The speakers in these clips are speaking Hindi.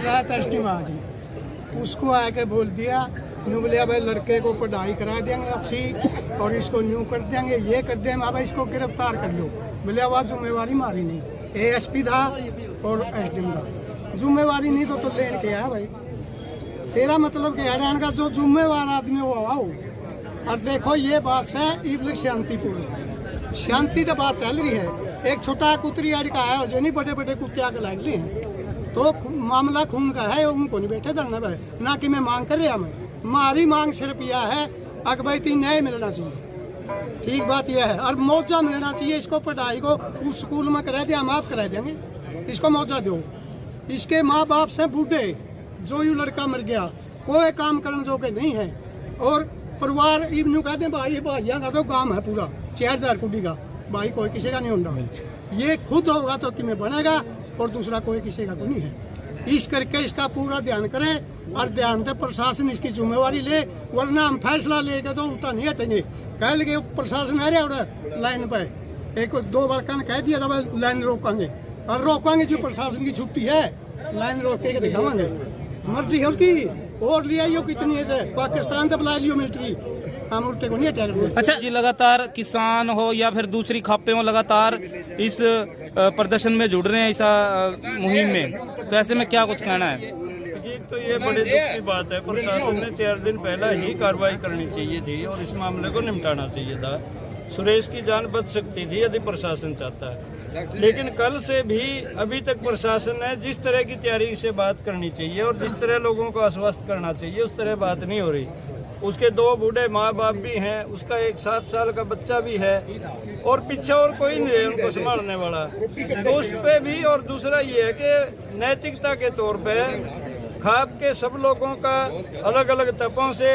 रहा था एसटी आज उसको आके बोल दिया, न्यू बोले भाई लड़के को पढ़ाई करा देंगे अच्छी और इसको न्यू कर देंगे, ये कर देंगे, अब इसको गिरफ्तार कर लो। बोले आवाज जिम्मेवारी मारी नहीं, एएसपी था और एसडीएम था, जिम्मेवारी नहीं तो लेने के है भाई। तेरा मतलब क्या है, का जो जिम्मेवार आदमी वो आओ। और देखो ये बात है इबल शांतिपूर्ण, शांति तो बात चल रही है। एक छोटा कुतरी आड़ का है जो नहीं बड़े बड़े कुत्ते आके लागले हैं, तो मामला खून का है, उनको नहीं बैठे धरना भाई ना कि मैं मांग कर रहा, मैं हमारी मांग सिर्फ यह है अकबैती न्याय मिलना चाहिए, ठीक बात यह है, और मौजा मिलना चाहिए। इसको पढ़ाई को उस स्कूल में करा दे, हम आप करा देंगे, इसको मौजा दो। इसके माँ बाप से बूढ़े, जो यू लड़का मर गया कोई काम करने जो के नहीं है, और परिवार इवनू कहते हैं भाई भाइयों का तो काम है पूरा 4000 कुड़ी का, भाई कोई किसी का नहीं होगा, ये खुद होगा तो कि में बनेगा और दूसरा कोई किसी का तो नहीं है। इस करके इसका पूरा ध्यान करें और ध्यान से प्रशासन इसकी जिम्मेवारी ले, वरना हम फैसला लेके तो उल्टा नहीं हटेंगे। कह लगे प्रशासन आ रहा है लाइन पे, एक दो बार कह दिया था लाइन रोकेंगे, और रोकेंगे जो प्रशासन की छुट्टी है, लाइन रोक के दिखावांगे, मर्जी है उसकी। और लिया यो कितनी है, पाकिस्तान से बुला लियो मिलिट्री, हम उल्टे को नहीं हटा। अच्छा जी, लगातार किसान हो या फिर दूसरी खापे हो लगातार इस प्रदर्शन में जुड़ रहे हैं इस मुहिम में, तो ऐसे में क्या कुछ कहना है? जी तो ये बड़े दुख की बात है, प्रशासन ने 4 दिन पहले ही कार्रवाई करनी चाहिए थी और इस मामले को निपटाना चाहिए था। सुरेश की जान बच सकती थी यदि प्रशासन चाहता है, लेकिन कल से भी अभी तक प्रशासन ने जिस तरह की तैयारी से बात करनी चाहिए और जिस तरह लोगों को आश्वस्त करना चाहिए उस तरह बात नहीं हो रही। उसके 2 बूढ़े माँ बाप भी हैं, उसका एक 7 साल का बच्चा भी है और पीछे और कोई नहीं है उनको संभालने वाला, तो उस पे भी। और दूसरा ये है कि नैतिकता के तौर पे खाप के सब लोगों का अलग अलग तपों से,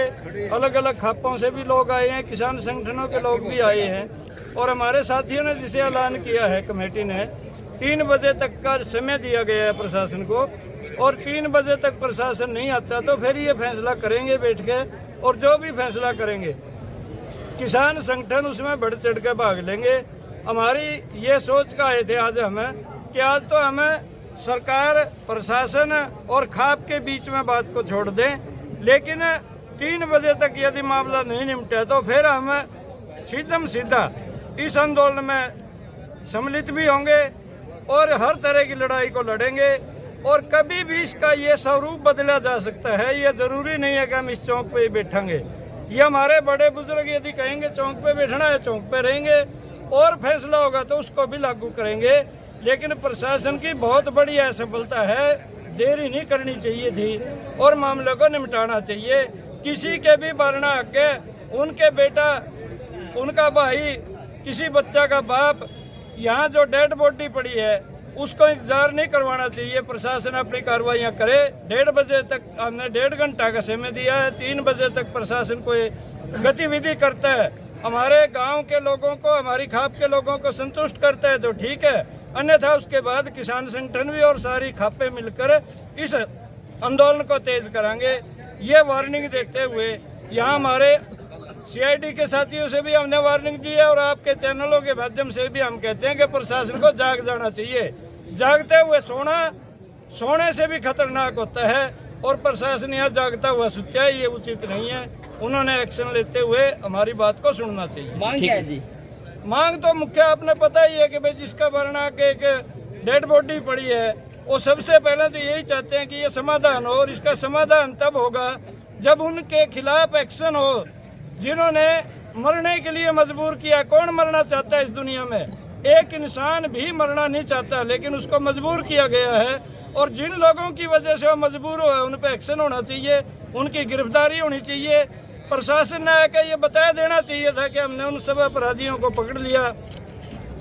अलग अलग खापों से भी लोग आए हैं, किसान संगठनों के लोग भी आए हैं, और हमारे साथियों ने जिसे ऐलान किया है कमेटी ने 3 बजे तक का समय दिया गया है प्रशासन को, और 3 बजे तक प्रशासन नहीं आता तो फिर ये फैसला करेंगे बैठ के, और जो भी फैसला करेंगे किसान संगठन उसमें बढ़ चढ़ के भाग लेंगे। हमारी ये सोच का आए थे आज हमें कि आज तो हमें सरकार प्रशासन और खाप के बीच में बात को छोड़ दें, लेकिन 3 बजे तक यदि मामला नहीं निपटा तो फिर हम सीधा इस आंदोलन में सम्मिलित भी होंगे और हर तरह की लड़ाई को लड़ेंगे। और कभी भी इसका ये स्वरूप बदला जा सकता है, ये जरूरी नहीं है कि हम इस चौक पे ही बैठेंगे। ये हमारे बड़े बुजुर्ग यदि कहेंगे चौक पे बैठना है चौक पे रहेंगे, और फैसला होगा तो उसको भी लागू करेंगे। लेकिन प्रशासन की बहुत बड़ी असफलता है, देरी नहीं करनी चाहिए थी और मामले को निपटाना चाहिए। किसी के भी वरना आगे उनके बेटा, उनका भाई, किसी बच्चा का बाप, यहाँ जो डेड बॉडी पड़ी है उसको इंतजार नहीं करवाना चाहिए। प्रशासन अपनी कार्रवाइयाँ करे। 1:30 बजे तक हमने 1.5 घंटा का समय दिया है, 3 बजे तक प्रशासन कोई गतिविधि करता है, हमारे गांव के लोगों को, हमारी खाप के लोगों को संतुष्ट करता है तो ठीक है, अन्यथा उसके बाद किसान संगठन भी और सारी खापें मिलकर इस आंदोलन को तेज कराएंगे। ये वार्निंग देते हुए यहाँ हमारे सीआईडी के साथियों से भी हमने वार्निंग दी है और आपके चैनलों के माध्यम से भी हम कहते हैं कि प्रशासन को जाग जाना चाहिए। जागते हुए सोना सोने से भी खतरनाक होता है और प्रशासन यहाँ जागता हुआ सुत्या है, ये उचित नहीं है। उन्होंने एक्शन लेते हुए हमारी बात को सुनना चाहिए। मांग क्या है जी? मांग तो मुख्य आपने पता ही है कि भाई जिसका वरना के एक डेड बॉडी पड़ी है, वो सबसे पहले तो यही चाहते हैं कि ये समाधान हो, और इसका समाधान तब होगा जब उनके खिलाफ एक्शन हो जिन्होंने मरने के लिए मजबूर किया। कौन मरना चाहता है इस दुनिया में? एक इंसान भी मरना नहीं चाहता, लेकिन उसको मजबूर किया गया है, और जिन लोगों की वजह से वो मजबूर हुआ उन पर एक्शन होना चाहिए, उनकी गिरफ्तारी होनी चाहिए। प्रशासन ने आकर ये बताया देना चाहिए था कि हमने उन सब अपराधियों को पकड़ लिया,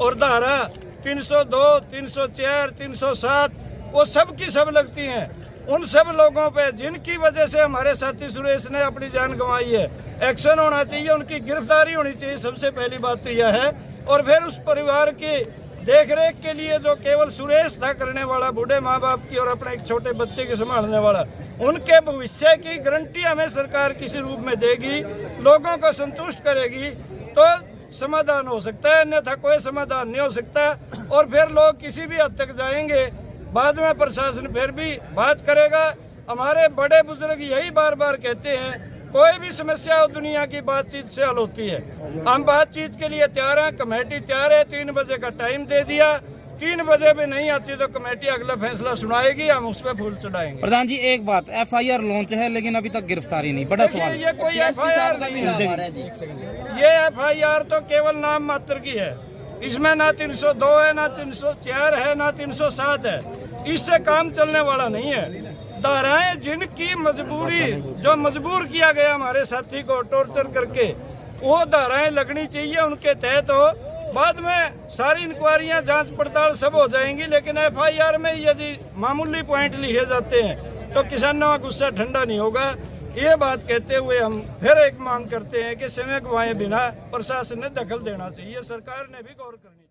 और धारा 302, 304, 307 वो सब की सब लगती हैं उन सब लोगों पे जिनकी वजह से हमारे साथी सुरेश ने अपनी जान गंवाई है। एक्शन होना चाहिए, उनकी गिरफ्तारी होनी चाहिए, सबसे पहली बात तो यह है। और फिर उस परिवार की देखरेख के लिए जो केवल सुरेश था करने वाला, बूढ़े माँ बाप की और अपने एक छोटे बच्चे के संभालने वाला, उनके भविष्य की गारंटी हमें सरकार किसी रूप में देगी, लोगों को संतुष्ट करेगी तो समाधान हो सकता है, अन्यथा कोई समाधान नहीं हो सकता। और फिर लोग किसी भी हद तक जाएंगे बाद में प्रशासन फिर भी बात करेगा। हमारे बड़े बुजुर्ग यही बार बार कहते हैं, कोई भी समस्या हो दुनिया की बातचीत से हल होती है। हम बातचीत के लिए तैयार हैं, कमेटी तैयार है। 3 बजे का टाइम दे दिया, 3 बजे भी नहीं आती तो कमेटी अगला फैसला सुनाएगी, हम उस पर फूल चढ़ाएंगे। प्रधान जी एक बात, FIR लॉन्च है लेकिन अभी तक गिरफ्तारी नहीं, बड़ा सवाल। ये कोई FIR नहीं है, ये FIR तो केवल नाम मात्र की है। इसमें ना 302 है, ना 304 है, ना 307 है। इससे काम चलने वाला नहीं है। धाराएं जिनकी मजबूरी, जो मजबूर किया गया हमारे साथी को टॉर्चर करके, वो धाराएं लगनी चाहिए, उनके तहत हो। बाद में सारी इंक्वायरियां, जांच पड़ताल सब हो जाएंगी, लेकिन FIR में यदि मामूली पॉइंट लिखे जाते हैं तो किसानों का गुस्सा ठंडा नहीं होगा। ये बात कहते हुए हम फिर एक मांग करते हैं कि समय गंवाए बिना प्रशासन ने दखल देना चाहिए, सरकार ने भी गौर करनी चाहिए।